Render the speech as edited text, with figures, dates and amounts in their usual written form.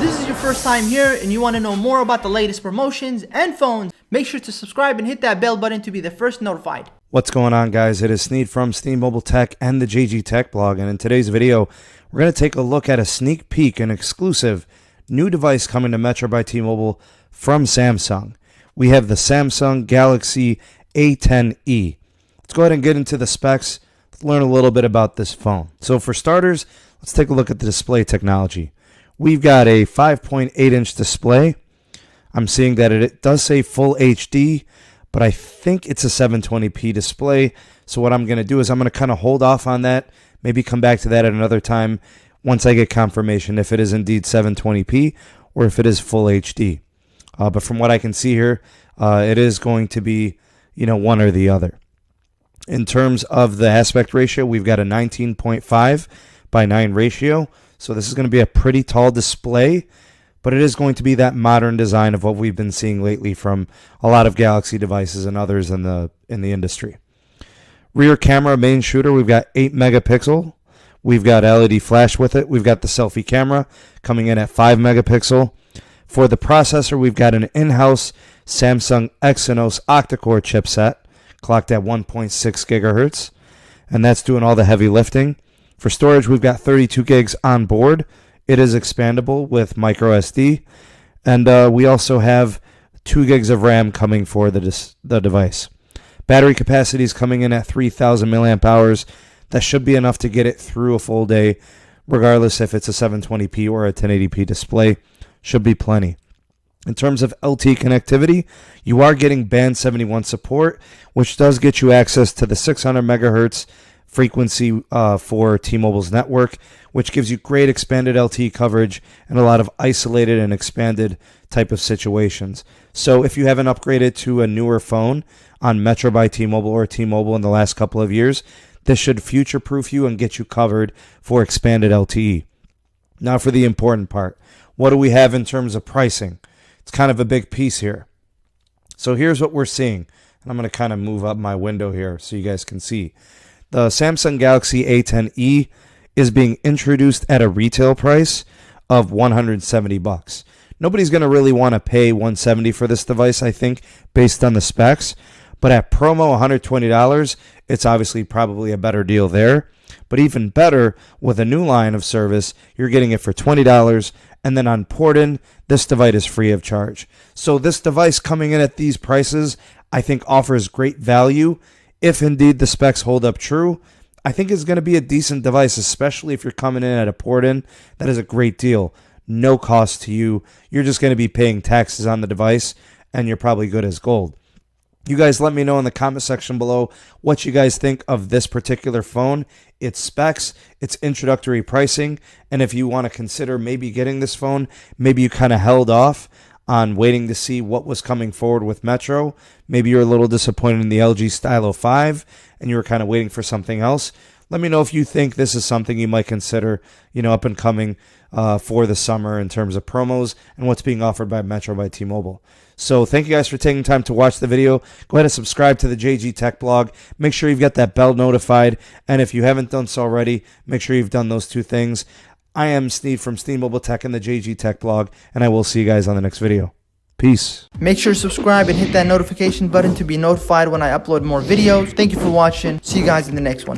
this is your first time here and you want to know more about the latest promotions and phones, make sure to subscribe and hit that bell button to be the first notified. What's going on, guys? It is Sneed from Steam Mobile Tech and the JGTechBlog, and in today's video, we're going to take a look at a sneak peek, an exclusive new device coming to Metro by T-Mobile from Samsung. We have the Samsung Galaxy A10e. Let's go ahead and get into the specs, learn a little bit about this phone. So for starters, let's take a look at the display technology. We've got a 5.8-inch display. I'm seeing that it does say full HD, but I think it's a 720p display. So what I'm going to do is I'm going to kind of hold off on that, maybe come back to that at another time once I get confirmation if it is indeed 720p or if it is full HD. But from what I can see here, it is going to be, one or the other. In terms of the aspect ratio, we've got a 19.5 by 9 ratio. So this is going to be a pretty tall display, but it is going to be that modern design of what we've been seeing lately from a lot of Galaxy devices and others in the industry. Rear camera, main shooter, we've got 8 megapixel. We've got LED flash with it. We've got the selfie camera coming in at 5 megapixel. For the processor, we've got an in-house Samsung Exynos octa-core chipset, clocked at 1.6 gigahertz, and that's doing all the heavy lifting. For storage, we've got 32 gigs on board. It is expandable with micro SD, and we also have 2 gigs of RAM coming for the device. Battery capacity is coming in at 3,000 milliamp hours. That should be enough to get it through a full day, regardless if it's a 720p or a 1080p display. Should be plenty. In terms of Lte connectivity, you are getting band 71 support, which does get you access to the 600 megahertz frequency for T-Mobile's network, which gives you great expanded LTE coverage and a lot of isolated and expanded type of situations. So if you haven't upgraded to a newer phone on Metro by T-Mobile or T-Mobile in the last couple of years, this should future-proof you and get you covered for expanded LTE. Now for the important part. What do we have in terms of pricing? It's kind of a big piece here. So here's what we're seeing. And I'm going to kind of move up my window here so you guys can see. The Samsung Galaxy A10e is being introduced at a retail price of $170. Nobody's going to really want to pay $170 for this device, I think, based on the specs. But at promo $120, it's obviously probably a better deal there. But even better, with a new line of service, you're getting it for $20. And then on port-in, this device is free of charge. So this device coming in at these prices, I think offers great value. If indeed the specs hold up true, I think it's going to be a decent device, especially if you're coming in at a port-in. That is a great deal. No cost to you. You're just going to be paying taxes on the device, and you're probably good as gold. You guys let me know in the comment section below what you guys think of this particular phone, its specs, its introductory pricing, and if you want to consider maybe getting this phone, maybe you kind of held off on waiting to see what was coming forward with Metro. Maybe you're a little disappointed in the LG Stylo 5 and you were kind of waiting for something else. Let me know if you think this is something you might consider, up and coming for the summer in terms of promos and what's being offered by Metro by T-Mobile. So thank you guys for taking time to watch the video. Go ahead and subscribe to the JGTechBlog. Make sure you've got that bell notified. And if you haven't done so already, make sure you've done those 2 things. I am Sneed from Steam Mobile Tech and the JGTechBlog, and I will see you guys on the next video. Peace. Make sure to subscribe and hit that notification button to be notified when I upload more videos. Thank you for watching. See you guys in the next one.